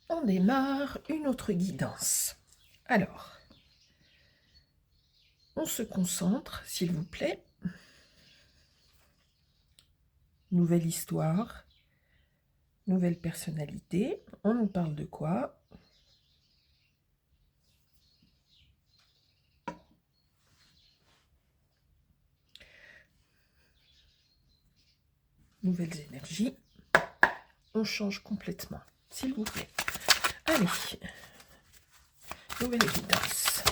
On démarre une autre guidance. Alors, on se concentre, s'il vous plaît. Nouvelle histoire, nouvelle personnalité. On nous parle de quoi? Nouvelles énergies. On change complètement, s'il vous plaît. Allez, nouvelle guidance.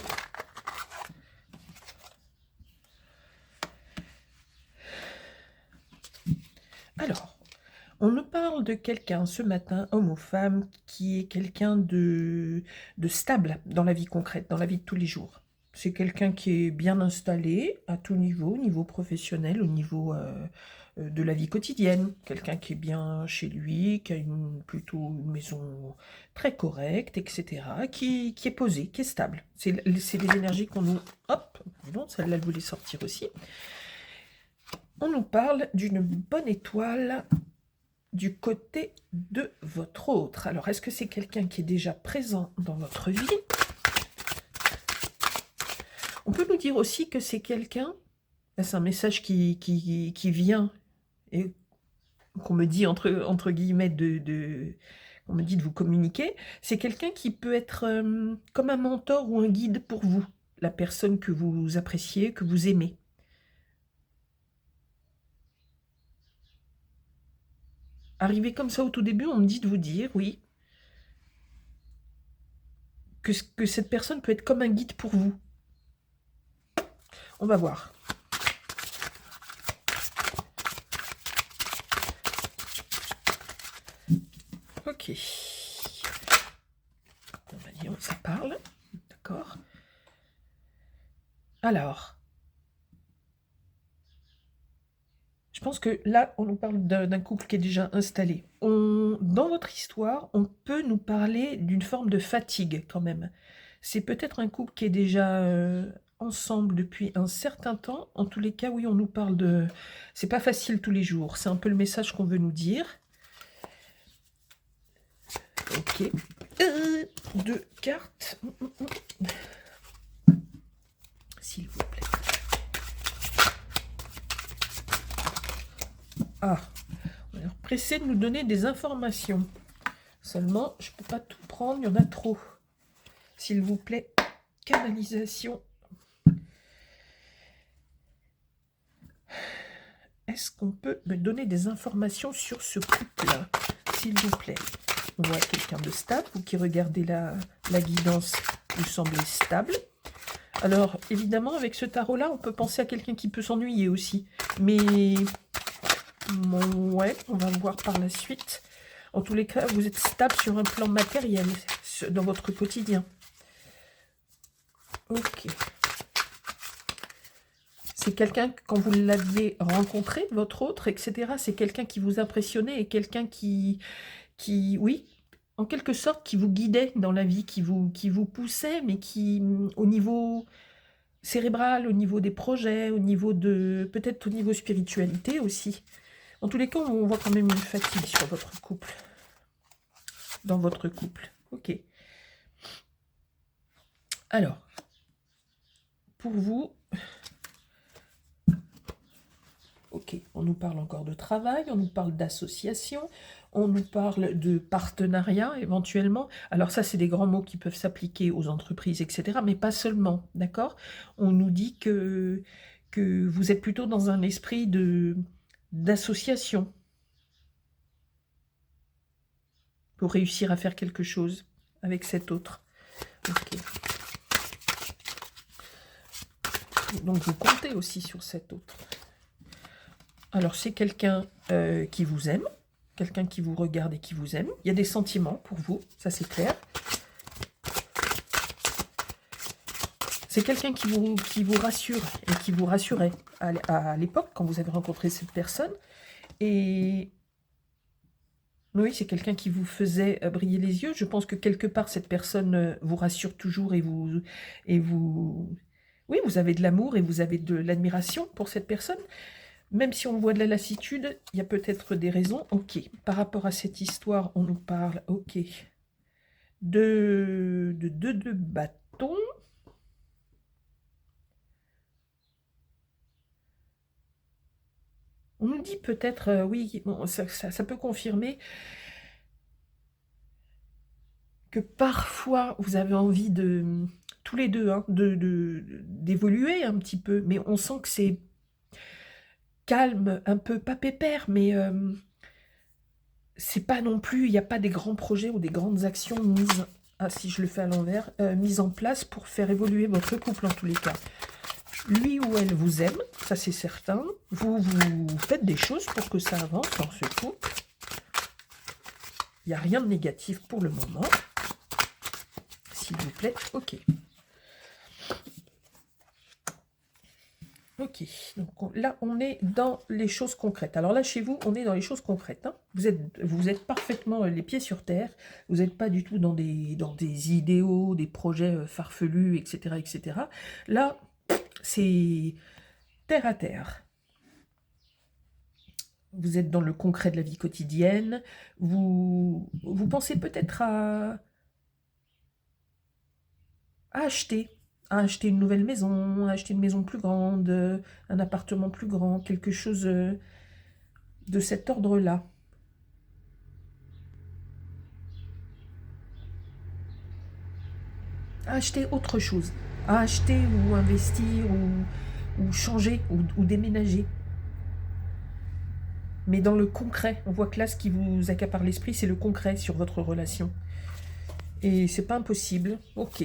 Alors, on nous parle de quelqu'un ce matin, homme ou femme, qui est quelqu'un de stable dans la vie concrète, dans la vie de tous les jours. C'est quelqu'un qui est bien installé à tout niveau, au niveau professionnel, au niveau de la vie quotidienne. Quelqu'un qui est bien chez lui, qui a plutôt une maison très correcte, etc. Qui est posé, qui est stable. C'est les énergies qu'on nous... Hop, non, celle-là, elle voulait sortir aussi. On nous parle d'une bonne étoile du côté de votre autre. Alors, est-ce que c'est quelqu'un qui est déjà présent dans votre vie? On peut nous dire aussi que c'est quelqu'un, c'est un message qui vient et qu'on me dit entre guillemets on me dit de vous communiquer, c'est quelqu'un qui peut être comme un mentor ou un guide pour vous, la personne que vous appréciez, que vous aimez. Arrivé comme ça au tout début, on me dit de vous dire, oui, que cette personne peut être comme un guide pour vous. On va voir. Ok. On va dire, ça parle. D'accord. Alors, je pense que là, on nous parle d'un couple qui est déjà installé. Dans votre histoire, on peut nous parler d'une forme de fatigue quand même. C'est peut-être un couple qui est déjà ensemble depuis un certain temps. En tous les cas, oui, on nous parle de... C'est pas facile tous les jours. C'est un peu le message qu'on veut nous dire. Ok. Deux cartes. S'il vous plaît. Ah, on est pressé de nous donner des informations. Seulement, je ne peux pas tout prendre, il y en a trop. S'il vous plaît, canalisation. Est-ce qu'on peut me donner des informations sur ce couple-là, s'il vous plaît? On voit quelqu'un de stable, vous qui regardez la guidance, vous semblez stable. Alors, évidemment, avec ce tarot-là, on peut penser à quelqu'un qui peut s'ennuyer aussi. Mais, ouais, on va voir par la suite. En tous les cas, vous êtes stable sur un plan matériel, dans votre quotidien. Ok. C'est quelqu'un, quand vous l'aviez rencontré, votre autre, etc., c'est quelqu'un qui vous impressionnait et quelqu'un qui, oui, en quelque sorte, qui vous guidait dans la vie, qui vous poussait, mais qui, au niveau cérébral, au niveau des projets, au niveau de, peut-être au niveau spiritualité aussi. En tous les cas, on voit quand même une fatigue sur votre couple, dans votre couple. Ok. Alors, pour vous, ok, on nous parle encore de travail, on nous parle d'association, on nous parle de partenariat éventuellement. Alors ça, c'est des grands mots qui peuvent s'appliquer aux entreprises, etc., mais pas seulement, d'accord? On nous dit que vous êtes plutôt dans un esprit d'association pour réussir à faire quelque chose avec cet autre. Ok. Donc vous comptez aussi sur cet autre. Alors c'est quelqu'un qui vous aime, quelqu'un qui vous regarde et qui vous aime. Il y a des sentiments pour vous, ça c'est clair. C'est quelqu'un qui vous rassure et qui vous rassurait à l'époque quand vous avez rencontré cette personne. Et oui, c'est quelqu'un qui vous faisait briller les yeux. Je pense que quelque part cette personne vous rassure toujours et vous... Oui, vous avez de l'amour et vous avez de l'admiration pour cette personne. Même si on voit de la lassitude, il y a peut-être des raisons. Ok, par rapport à cette histoire, on nous parle, ok, de bâtons. On nous dit peut-être, oui, bon, ça peut confirmer que parfois vous avez envie de, tous les deux, hein, d'évoluer un petit peu, mais on sent que c'est calme, un peu, pas pépère, mais c'est pas non plus, il n'y a pas des grands projets ou des grandes actions mises, ah, si je le fais à l'envers, mises en place pour faire évoluer votre couple en tous les cas. Lui ou elle vous aime, ça c'est certain. Vous faites des choses pour que ça avance dans ce couple. Il n'y a rien de négatif pour le moment. S'il vous plaît, ok. Ok, donc là on est dans les choses concrètes. Alors là chez vous, on est dans les choses concrètes. Hein. Vous êtes parfaitement les pieds sur terre. Vous n'êtes pas du tout dans des idéaux, des projets farfelus, etc., etc. Là, c'est terre à terre. Vous êtes dans le concret de la vie quotidienne. Vous pensez peut-être à acheter. À acheter une nouvelle maison, à acheter une maison plus grande, un appartement plus grand, quelque chose de cet ordre-là. À acheter autre chose. À acheter ou investir ou changer ou déménager. Mais dans le concret, on voit que là, ce qui vous accapare l'esprit, c'est le concret sur votre relation. Et c'est pas impossible. Ok.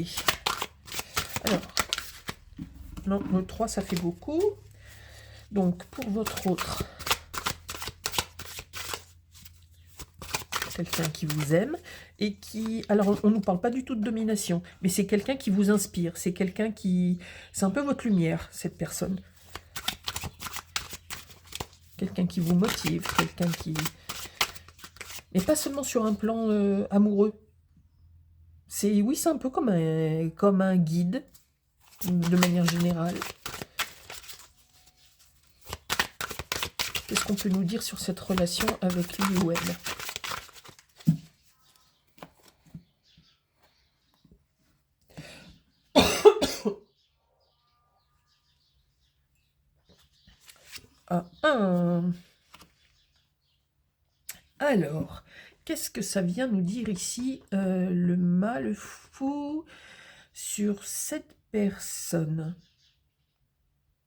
Alors, non, le 3, ça fait beaucoup. Donc, pour votre autre, quelqu'un qui vous aime et qui... Alors, on ne nous parle pas du tout de domination, mais c'est quelqu'un qui vous inspire. C'est quelqu'un qui... C'est un peu votre lumière, cette personne. Quelqu'un qui vous motive, quelqu'un qui... Mais pas seulement sur un plan amoureux. Oui, c'est un peu comme un guide, de manière générale. Qu'est-ce qu'on peut nous dire sur cette relation avec lui ou elle? Ah, alors, qu'est-ce que ça vient nous dire ici, le mal fou sur cette personne?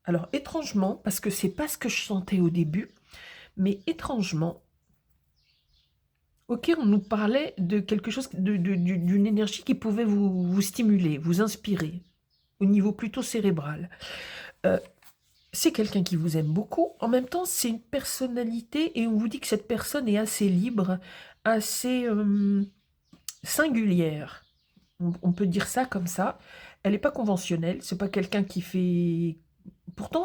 Alors, étrangement, parce que c'est pas ce que je sentais au début, mais étrangement, ok, on nous parlait de quelque chose, d'une énergie qui pouvait vous stimuler, vous inspirer, au niveau plutôt cérébral. C'est quelqu'un qui vous aime beaucoup. En même temps, c'est une personnalité et on vous dit que cette personne est assez libre, assez singulière. On peut dire ça comme ça. Elle n'est pas conventionnelle. C'est pas quelqu'un qui fait. Pourtant,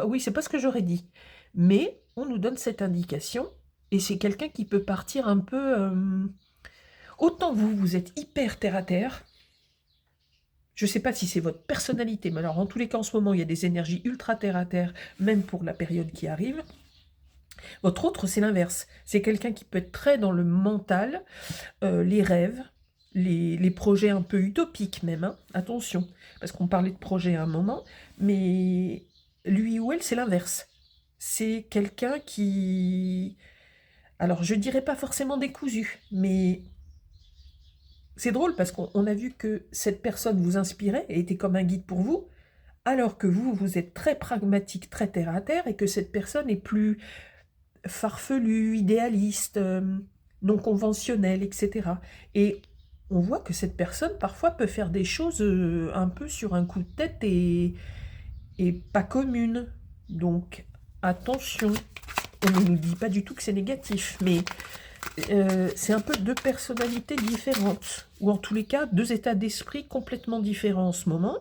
oui, c'est pas ce que j'aurais dit. Mais on nous donne cette indication et c'est quelqu'un qui peut partir un peu. Autant vous êtes hyper terre à terre. Je ne sais pas si c'est votre personnalité, mais alors en tous les cas en ce moment, il y a des énergies ultra terre à terre, même pour la période qui arrive. Votre autre, c'est l'inverse. C'est quelqu'un qui peut être très dans le mental, les rêves, les projets un peu utopiques même. Hein. Attention, parce qu'on parlait de projets à un moment, mais lui ou elle, c'est l'inverse. C'est quelqu'un qui... Alors, je dirais pas forcément décousu, mais c'est drôle parce qu'on a vu que cette personne vous inspirait et était comme un guide pour vous, alors que vous êtes très pragmatique, très terre à terre, et que cette personne est plus farfelue, idéaliste, non conventionnelle, etc. Et on voit que cette personne, parfois, peut faire des choses un peu sur un coup de tête et pas communes. Donc, attention, on ne nous dit pas du tout que c'est négatif, mais c'est un peu deux personnalités différentes, ou en tous les cas, deux états d'esprit complètement différents en ce moment,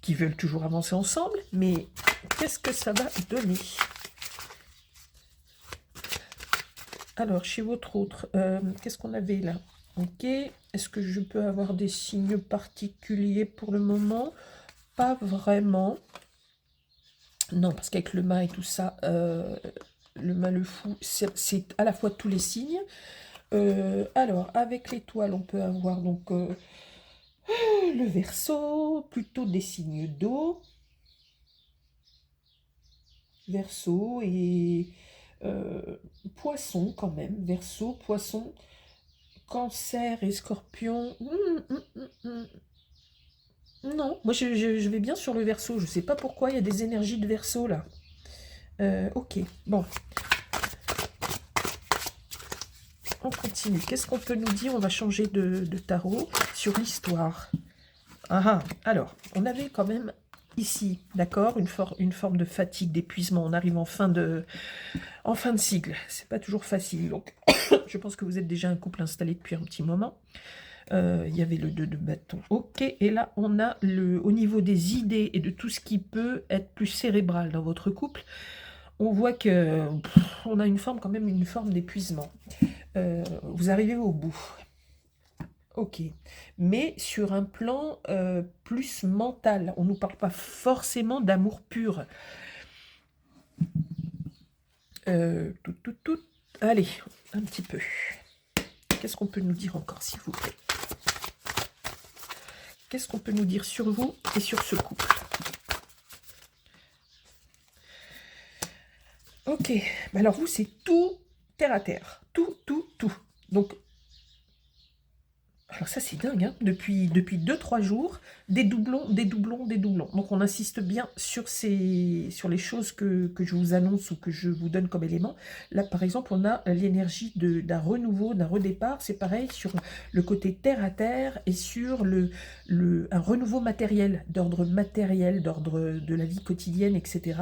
qui veulent toujours avancer ensemble, mais qu'est-ce que ça va donner? Alors, chez votre autre, qu'est-ce qu'on avait là? Ok, est-ce que je peux avoir des signes particuliers pour le moment? Pas vraiment. Non, parce qu'avec le mât et tout ça, le mât, le fou, c'est à la fois tous les signes. Alors, avec l'étoile, on peut avoir donc le Verseau, plutôt des signes d'eau. Verseau et Poisson quand même. Verseau, Poisson, Cancer et Scorpion. Non, moi je vais bien sur le Verseau. Je sais pas pourquoi il y a des énergies de Verseau là. Ok, bon. On continue. Qu'est-ce qu'on peut nous dire? On va changer de tarot sur l'histoire. Alors, on avait quand même ici, d'accord, une forme de fatigue, d'épuisement. On arrive en fin de cycle. C'est pas toujours facile. Donc, je pense que vous êtes déjà un couple installé depuis un petit moment. Il y avait le 2 de bâton. Ok, et là, on a au niveau des idées et de tout ce qui peut être plus cérébral dans votre couple. On voit que on a quand même une forme d'épuisement. Vous arrivez au bout. Ok, mais sur un plan plus mental. On ne nous parle pas forcément d'amour pur. Allez, un petit peu. Qu'est-ce qu'on peut nous dire encore, s'il vous plaît? Qu'est-ce qu'on peut nous dire sur vous et sur ce couple? Ok, alors vous, c'est tout terre à terre. Tout. Donc, alors ça, c'est dingue, hein. Depuis 2-3 jours, des doublons. Donc, on insiste bien sur les choses que je vous annonce ou que je vous donne comme élément. Là, par exemple, on a l'énergie d'un renouveau, d'un redépart. C'est pareil sur le côté terre à terre et sur un renouveau matériel, d'ordre de la vie quotidienne, etc.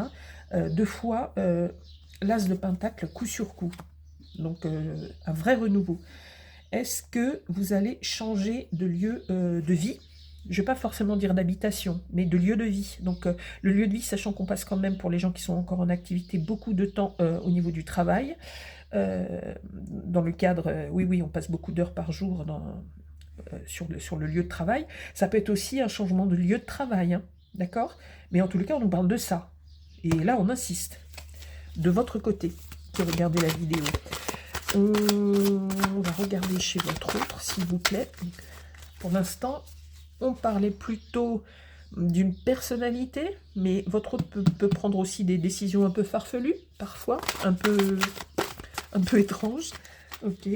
Deux fois, l'as de pentacle, coup sur coup. Donc, un vrai renouveau. Est-ce que vous allez changer de lieu de vie? Je ne vais pas forcément dire d'habitation, mais de lieu de vie. Donc, le lieu de vie, sachant qu'on passe quand même, pour les gens qui sont encore en activité, beaucoup de temps au niveau du travail. Dans le cadre, oui, on passe beaucoup d'heures par jour sur le lieu de travail. Ça peut être aussi un changement de lieu de travail, hein, d'accord? Mais en tous les cas, on nous parle de ça. Et là, on insiste. De votre côté, qui regardez la vidéo. On va regarder chez votre autre, s'il vous plaît. Pour l'instant, on parlait plutôt d'une personnalité, mais votre autre peut prendre aussi des décisions un peu farfelues, parfois, un peu étranges. Ok.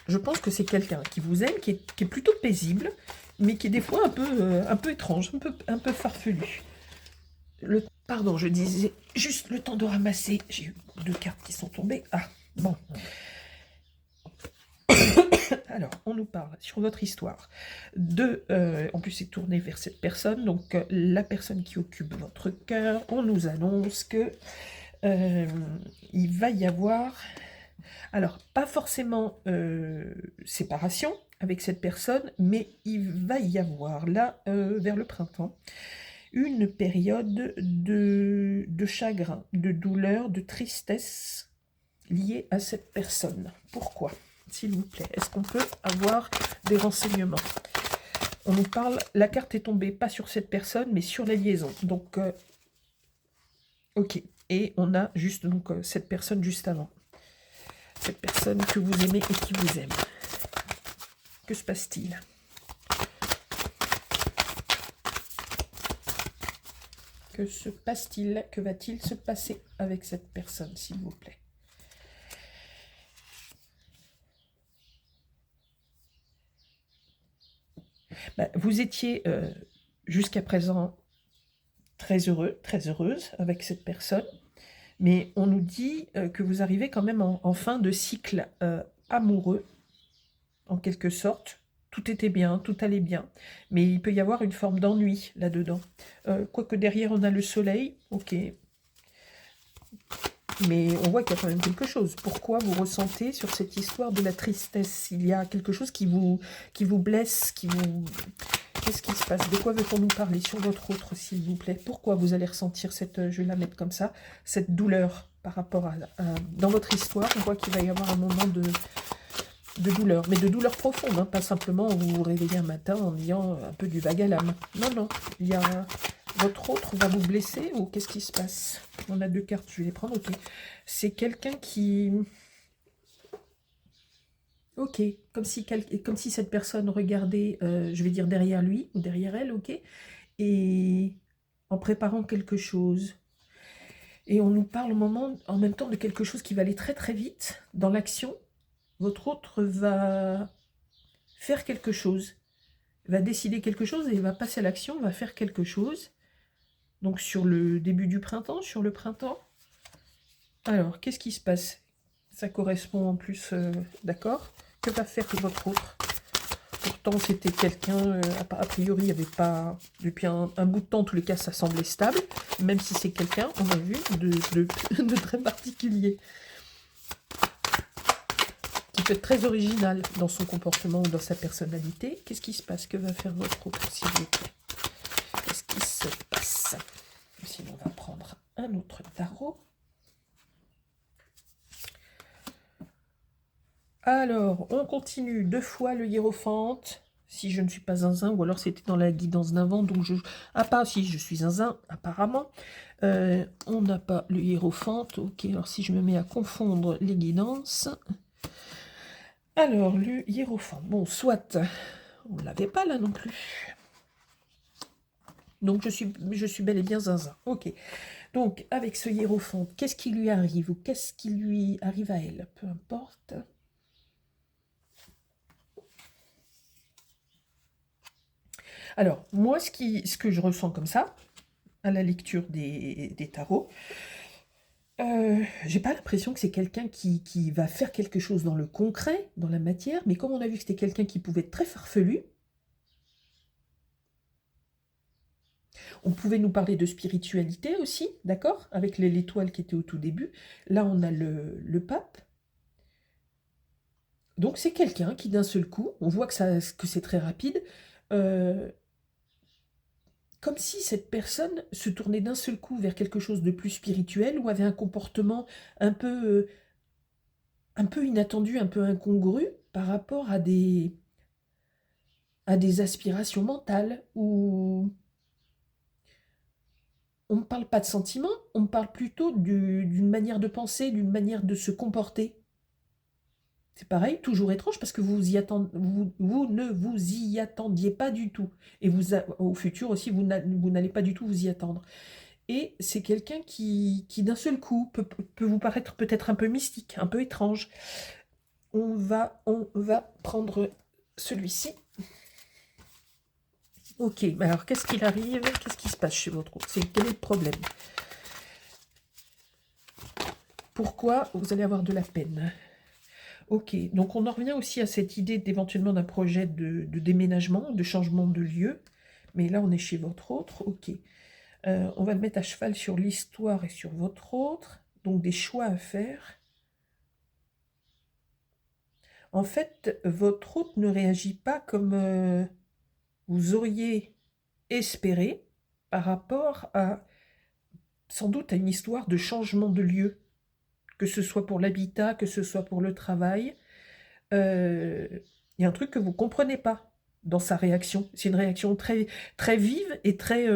Je pense que c'est quelqu'un qui vous aime, qui est plutôt paisible, mais qui est des fois un peu étrange, un peu farfelu. Pardon, je disais juste le temps de ramasser. J'ai eu 2 cartes qui sont tombées. Ah, bon. Alors, on nous parle sur votre histoire en plus c'est tourné vers cette personne, donc la personne qui occupe votre cœur. On nous annonce que il va y avoir, alors pas forcément séparation avec cette personne, mais il va y avoir là, vers le printemps, une période de chagrin, de douleur, de tristesse liée à cette personne. Pourquoi, s'il vous plaît? Est-ce qu'on peut avoir des renseignements? On nous parle, la carte est tombée pas sur cette personne, mais sur la liaison. Donc, ok. Et on a juste donc cette personne juste avant. Cette personne que vous aimez et qui vous aime. Que se passe-t-il? Que se passe-t-il? Que va-t-il se passer avec cette personne, s'il vous plaît? Vous étiez jusqu'à présent très heureux, très heureuse avec cette personne, mais on nous dit que vous arrivez quand même en fin de cycle amoureux, en quelque sorte. Tout était bien, tout allait bien, mais il peut y avoir une forme d'ennui là-dedans. Quoique derrière on a le soleil, ok, mais on voit qu'il y a quand même quelque chose. Pourquoi vous ressentez sur cette histoire de la tristesse? Il y a quelque chose qui vous blesse, Qu'est-ce qui se passe? De quoi veut-on nous parler sur votre autre, s'il vous plaît? Pourquoi vous allez ressentir cette, je vais la mettre comme ça, cette douleur par rapport à dans votre histoire, on voit qu'il va y avoir un moment de douleur, mais de douleur profonde, hein, pas simplement vous vous réveillez un matin en ayant un peu du vague à l'âme. Non, il y a Votre autre va vous blesser ou qu'est-ce qui se passe? On a 2 cartes, je vais les prendre, ok. C'est quelqu'un qui... Ok, comme si cette personne regardait, je vais dire derrière lui ou derrière elle, ok, et en préparant quelque chose. Et on nous parle en même temps de quelque chose qui va aller très très vite dans l'action. Votre autre va faire quelque chose, va décider quelque chose et va passer à l'action, va faire quelque chose. Donc sur le début du printemps, sur le printemps. Alors, qu'est-ce qui se passe? Ça correspond en plus, d'accord. Que va faire votre autre? Pourtant, c'était quelqu'un, a priori, il n'y avait pas... Depuis un bout de temps, en tous les cas, ça semblait stable. Même si c'est quelqu'un, on a vu, de très particulier. Qui peut être très original dans son comportement ou dans sa personnalité. Qu'est-ce qui se passe? Que va faire votre autre, s'il vous plaît? Qu'est-ce qui se passe? Sinon, on va prendre un autre tarot. Alors, on continue 2 fois le hiérophante, si je ne suis pas zinzin, ou alors c'était dans la guidance d'un vent, donc je... Ah, pas si, je suis zinzin, apparemment. On n'a pas le hiérophante, ok, alors si je me mets à confondre les guidances... Alors, le hiérophante, bon, soit, on ne l'avait pas là non plus. Donc, je suis bel et bien zinzin, ok. Donc, avec ce hiérophante, qu'est-ce qui lui arrive, ou qu'est-ce qui lui arrive à elle? Peu importe... Alors, moi, ce que je ressens comme ça, à la lecture des tarots, j'ai pas l'impression que c'est quelqu'un qui va faire quelque chose dans le concret, dans la matière, mais comme on a vu que c'était quelqu'un qui pouvait être très farfelu, on pouvait nous parler de spiritualité aussi, d'accord? Avec l'étoile qui était au tout début. Là, on a le pape. Donc, c'est quelqu'un qui, d'un seul coup, on voit que c'est très rapide, comme si cette personne se tournait d'un seul coup vers quelque chose de plus spirituel ou avait un comportement un peu inattendu, un peu incongru par rapport à des aspirations mentales où on ne parle pas de sentiments, on parle plutôt d'une manière de penser, d'une manière de se comporter. C'est pareil, toujours étrange, parce que vous ne vous y attendiez pas du tout. Et au futur aussi, vous n'allez pas du tout vous y attendre. Et c'est quelqu'un qui d'un seul coup, peut vous paraître peut-être un peu mystique, un peu étrange. On va prendre celui-ci. Ok, alors qu'est-ce qu'il arrive? Qu'est-ce qui se passe chez votre autre? Quel est le problème? Pourquoi vous allez avoir de la peine? Ok, donc on en revient aussi à cette idée d'éventuellement d'un projet de déménagement, de changement de lieu. Mais là, on est chez votre autre, ok. On va le mettre à cheval sur l'histoire et sur votre autre. Donc des choix à faire. En fait, votre autre ne réagit pas comme vous auriez espéré par rapport à, sans doute, à une histoire de changement de lieu. Que ce soit pour l'habitat, que ce soit pour le travail. Il y a un truc que vous ne comprenez pas dans sa réaction. C'est une réaction très, très vive et très...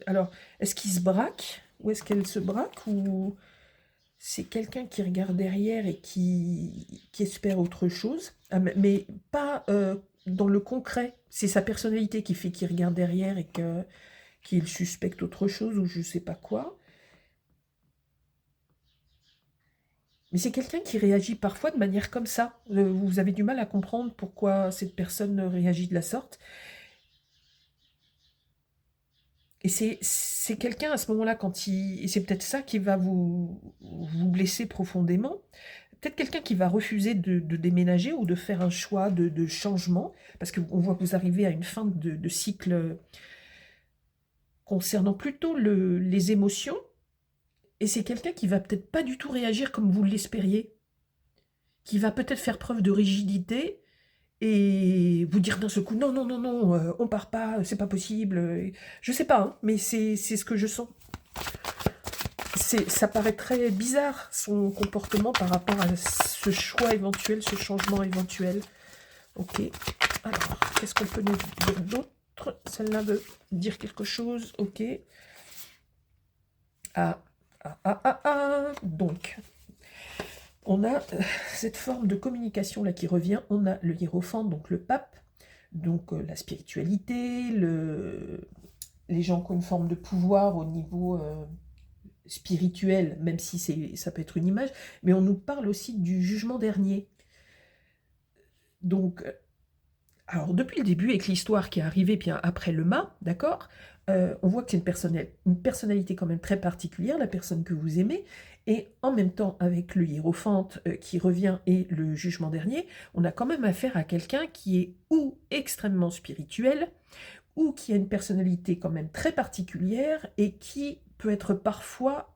alors, est-ce qu'il se braque? Ou est-ce qu'elle se braque? Ou c'est quelqu'un qui regarde derrière et qui espère autre chose? Ah, mais pas dans le concret. C'est sa personnalité qui fait qu'il regarde derrière et qu'il suspecte autre chose ou je ne sais pas quoi. Mais c'est quelqu'un qui réagit parfois de manière comme ça. Vous avez du mal à comprendre pourquoi cette personne réagit de la sorte. Et c'est quelqu'un à ce moment-là, et c'est peut-être ça qui va vous blesser profondément, peut-être quelqu'un qui va refuser de déménager ou de faire un choix de changement, parce qu'on voit que vous arrivez à une fin de cycle concernant plutôt les émotions, et c'est quelqu'un qui va peut-être pas du tout réagir comme vous l'espériez, qui va peut-être faire preuve de rigidité, et vous dire d'un seul coup, non, non, non, non, on part pas, c'est pas possible. Je sais pas, hein, mais c'est ce que je sens. Ça paraît très bizarre, son comportement par rapport à ce choix éventuel, ce changement éventuel. Ok, alors, qu'est-ce qu'on peut nous dire d'autre? autre. Celle-là veut dire quelque chose. Ok. Donc, on a cette forme de communication là qui revient. On a le hiérophante, donc le pape, donc la spiritualité, les gens qui ont une forme de pouvoir au niveau spirituel, même si ça peut être une image, mais on nous parle aussi du jugement dernier. Donc, alors depuis le début, avec l'histoire qui est arrivée bien après le mât, d'accord, on voit que c'est une personnalité quand même très particulière, la personne que vous aimez, et en même temps, avec le hiérophante qui revient et le jugement dernier, on a quand même affaire à quelqu'un qui est ou extrêmement spirituel, ou qui a une personnalité quand même très particulière, et qui peut être parfois...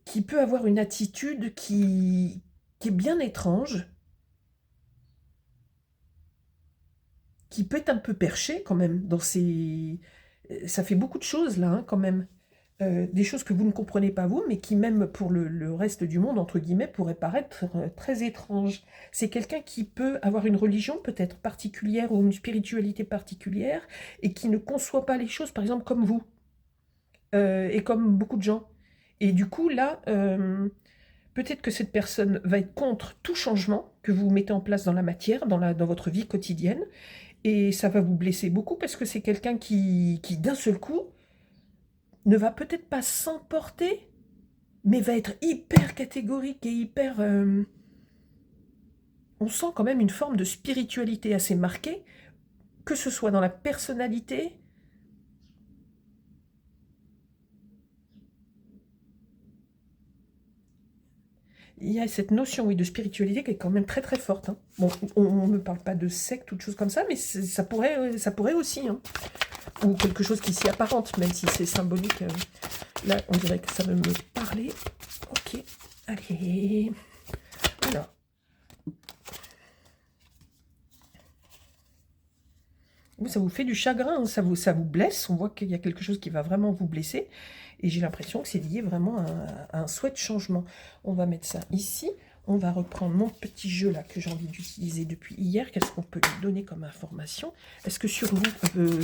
qui peut avoir une attitude qui est bien étrange, qui peut être un peu perché quand même dans ses... Ça fait beaucoup de choses là, hein, quand même. Des choses que vous ne comprenez pas vous, mais qui même pour le reste du monde, entre guillemets, pourraient paraître très étranges. C'est quelqu'un qui peut avoir une religion peut-être particulière ou une spiritualité particulière et qui ne conçoit pas les choses, par exemple, comme vous et comme beaucoup de gens. Et du coup, là, peut-être que cette personne va être contre tout changement que vous mettez en place dans la matière, dans votre vie quotidienne, et ça va vous blesser beaucoup parce que c'est quelqu'un qui d'un seul coup, ne va peut-être pas s'emporter, mais va être hyper catégorique et hyper... on sent quand même une forme de spiritualité assez marquée, que ce soit dans la personnalité. Il y a cette notion, oui, de spiritualité qui est quand même très très forte. Hein. Bon, on ne parle pas de secte ou de choses comme ça, mais ça pourrait aussi. Hein. Ou quelque chose qui s'y apparente, même si c'est symbolique. Là, on dirait que ça veut me parler. Ok, allez. Alors. Ça vous fait du chagrin, hein, ça vous blesse. On voit qu'il y a quelque chose qui va vraiment vous blesser. Et j'ai l'impression que c'est lié vraiment à un souhait de changement. On va mettre ça ici. On va reprendre mon petit jeu là que j'ai envie d'utiliser depuis hier. Qu'est-ce qu'on peut lui donner comme information? Est-ce que sur vous, on peut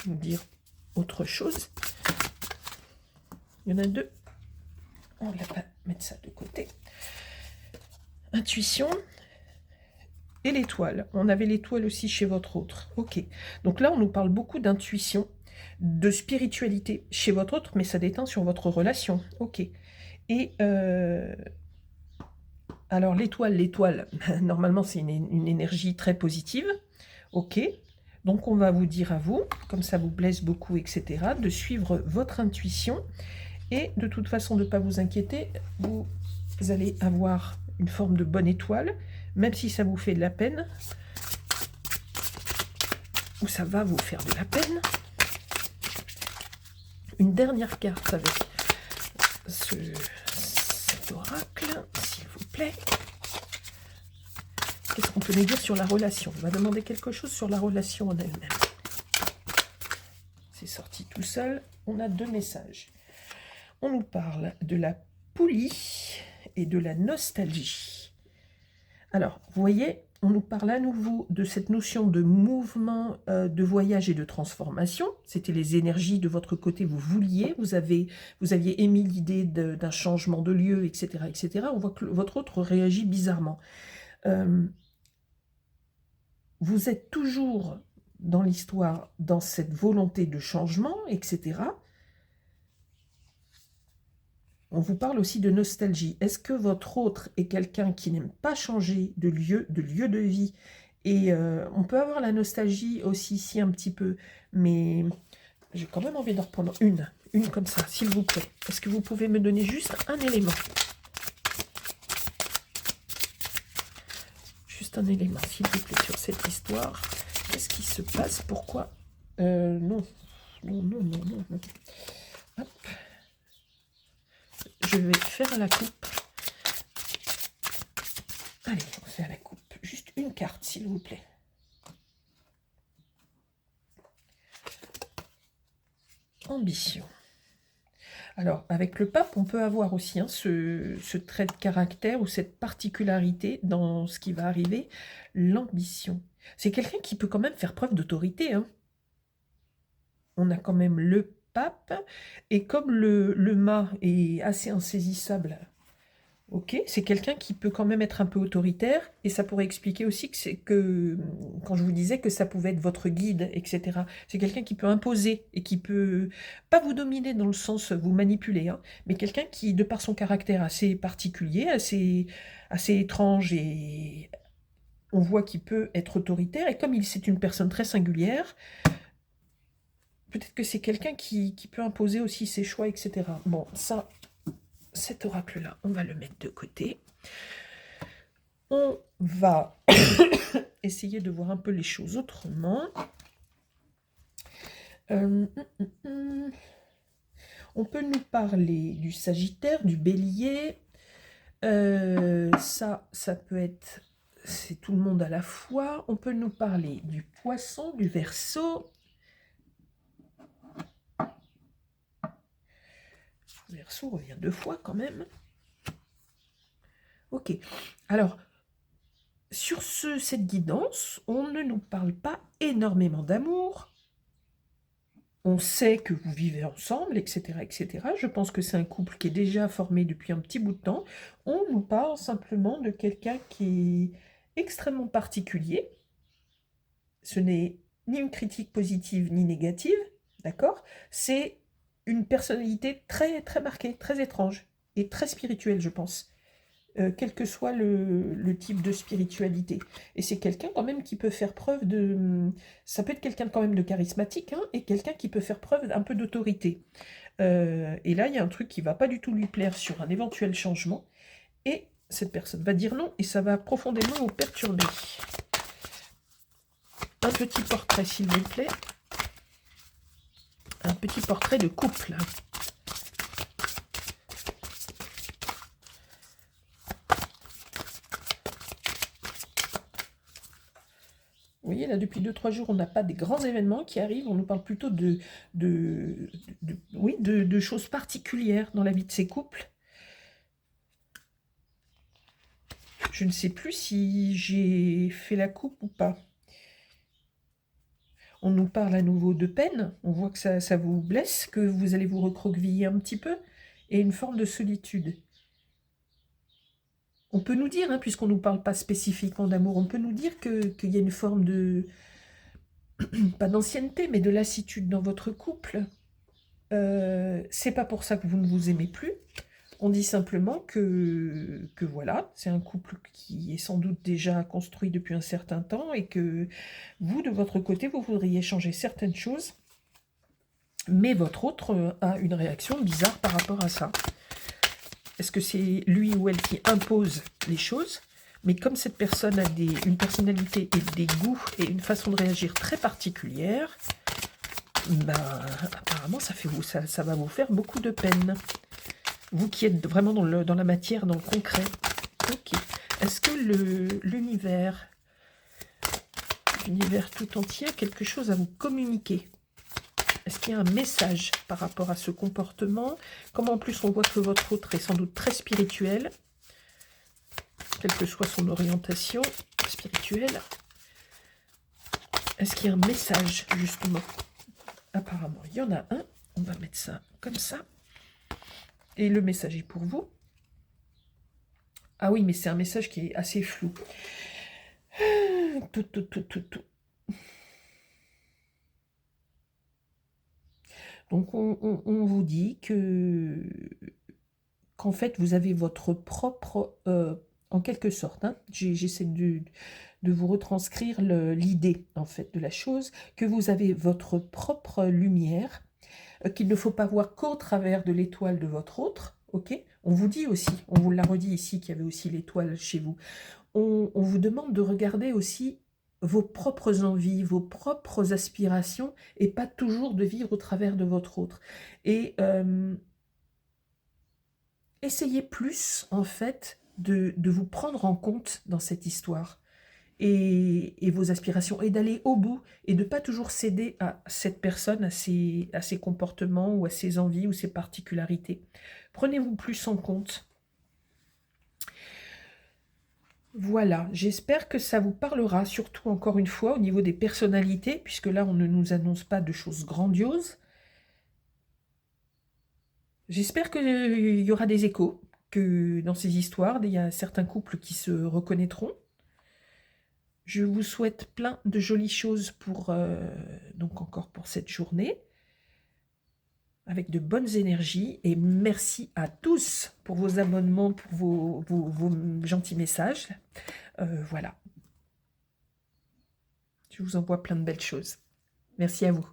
nous dire autre chose? Il y en a deux. On va mettre ça de côté. Intuition. Et l'étoile. On avait l'étoile aussi chez votre autre. Ok. Donc là, on nous parle beaucoup d'intuition, de spiritualité chez votre autre, mais ça déteint sur votre relation. Ok. Et alors l'étoile, normalement, c'est une énergie très positive. Ok. Donc on va vous dire à vous, comme ça vous blesse beaucoup, etc., de suivre votre intuition. Et de toute façon, de ne pas vous inquiéter, vous allez avoir une forme de bonne étoile, même si ça vous fait de la peine, ou ça va vous faire de la peine. Une dernière carte avec cet oracle, s'il vous plaît. Qu'est-ce qu'on peut nous dire sur la relation? On va demander quelque chose sur la relation en elle-même. C'est sorti tout seul. On a deux messages. On nous parle de la poulie et de la nostalgie. Alors, vous voyez, on nous parle à nouveau de cette notion de mouvement, de voyage et de transformation. C'était les énergies de votre côté, vous vouliez, vous aviez émis l'idée d'un changement de lieu, etc., etc. On voit que votre autre réagit bizarrement. Vous êtes toujours dans l'histoire, dans cette volonté de changement, etc., on vous parle aussi de nostalgie. Est-ce que votre autre est quelqu'un qui n'aime pas changer de lieu de vie? Et on peut avoir la nostalgie aussi ici un petit peu, mais j'ai quand même envie d'en reprendre une comme ça, s'il vous plaît. Est-ce que vous pouvez me donner juste un élément? Juste un élément, s'il vous plaît, sur cette histoire. Qu'est-ce qui se passe? Pourquoi non. Hop. Je vais faire à la coupe. Allez, on fait à la coupe. Juste une carte, s'il vous plaît. Ambition. Alors, avec le pape, on peut avoir aussi hein, ce trait de caractère ou cette particularité dans ce qui va arriver, l'ambition. C'est quelqu'un qui peut quand même faire preuve d'autorité, hein. On a quand même le pape, et comme le mât est assez insaisissable, ok, c'est quelqu'un qui peut quand même être un peu autoritaire, et ça pourrait expliquer aussi quand je vous disais que ça pouvait être votre guide, etc. C'est quelqu'un qui peut imposer, et qui peut, pas vous dominer dans le sens vous manipuler, hein, mais quelqu'un qui, de par son caractère assez particulier, assez étrange, et on voit qu'il peut être autoritaire, et comme c'est une personne très singulière, peut-être que c'est quelqu'un qui peut imposer aussi ses choix, etc. Bon, ça, cet oracle-là, on va le mettre de côté. On va essayer de voir un peu les choses autrement. On peut nous parler du Sagittaire, du Bélier. Ça peut être... C'est tout le monde à la fois. On peut nous parler du Poisson, du Verseau. Le Verseau revient 2 fois quand même. Ok. Alors, sur cette guidance, on ne nous parle pas énormément d'amour. On sait que vous vivez ensemble, etc., etc. Je pense que c'est un couple qui est déjà formé depuis un petit bout de temps. On nous parle simplement de quelqu'un qui est extrêmement particulier. Ce n'est ni une critique positive ni négative, d'accord? C'est une personnalité très, très marquée, très étrange et très spirituelle, je pense. Quel que soit le type de spiritualité. Et c'est quelqu'un quand même qui peut faire preuve de... Ça peut être quelqu'un quand même de charismatique, hein, et quelqu'un qui peut faire preuve d'un peu d'autorité. Et là, il y a un truc qui va pas du tout lui plaire sur un éventuel changement, et cette personne va dire non, et ça va profondément vous perturber. Un petit portrait, s'il vous plaît. Un petit portrait de couple. Vous voyez, là, depuis 2-3 jours, on n'a pas des grands événements qui arrivent. On nous parle plutôt de choses particulières dans la vie de ces couples. Je ne sais plus si j'ai fait la coupe ou pas. On nous parle à nouveau de peine. On voit que ça vous blesse, que vous allez vous recroqueviller un petit peu, et une forme de solitude. On peut nous dire, hein, puisqu'on ne nous parle pas spécifiquement d'amour, on peut nous dire qu'il y a une forme de... pas d'ancienneté, mais de lassitude dans votre couple. C'est pas pour ça que vous ne vous aimez plus. On dit simplement que voilà, c'est un couple qui est sans doute déjà construit depuis un certain temps, et que vous, de votre côté, vous voudriez changer certaines choses, mais votre autre a une réaction bizarre par rapport à ça. Est-ce que c'est lui ou elle qui impose les choses? Mais comme cette personne a une personnalité et des goûts et une façon de réagir très particulière, ben, apparemment ça va vous faire beaucoup de peine. Vous qui êtes vraiment dans la matière, dans le concret. Ok. Est-ce que l'univers tout entier a quelque chose à vous communiquer? Est-ce qu'il y a un message par rapport à ce comportement? Comme en plus on voit que votre autre est sans doute très spirituel, quelle que soit son orientation spirituelle. Est-ce qu'il y a un message, justement? Apparemment, il y en a un. On va mettre ça comme ça. Et le message est pour vous. Ah oui, mais c'est un message qui est assez flou. Tout. Donc, on vous dit qu'en fait, vous avez votre propre... en quelque sorte, hein, j'essaie de vous retranscrire l'idée, en fait, de la chose, que vous avez votre propre lumière, qu'il ne faut pas voir qu'au travers de l'étoile de votre autre, ok? On vous dit aussi, on vous l'a redit ici, qu'il y avait aussi l'étoile chez vous. On vous demande de regarder aussi vos propres envies, vos propres aspirations, et pas toujours de vivre au travers de votre autre. Et essayez plus, en fait, de vous prendre en compte dans cette histoire, et vos aspirations, et d'aller au bout, et de ne pas toujours céder à cette personne, à ses comportements, ou à ses envies, ou ses particularités. Prenez-vous plus en compte. Voilà, j'espère que ça vous parlera, surtout encore une fois au niveau des personnalités, puisque là on ne nous annonce pas de choses grandioses. J'espère qu'il y aura des échos, que dans ces histoires, il y a certains couples qui se reconnaîtront. Je vous souhaite plein de jolies choses pour, donc encore pour cette journée, avec de bonnes énergies, et merci à tous pour vos abonnements, pour vos gentils messages. Voilà, je vous envoie plein de belles choses. Merci à vous.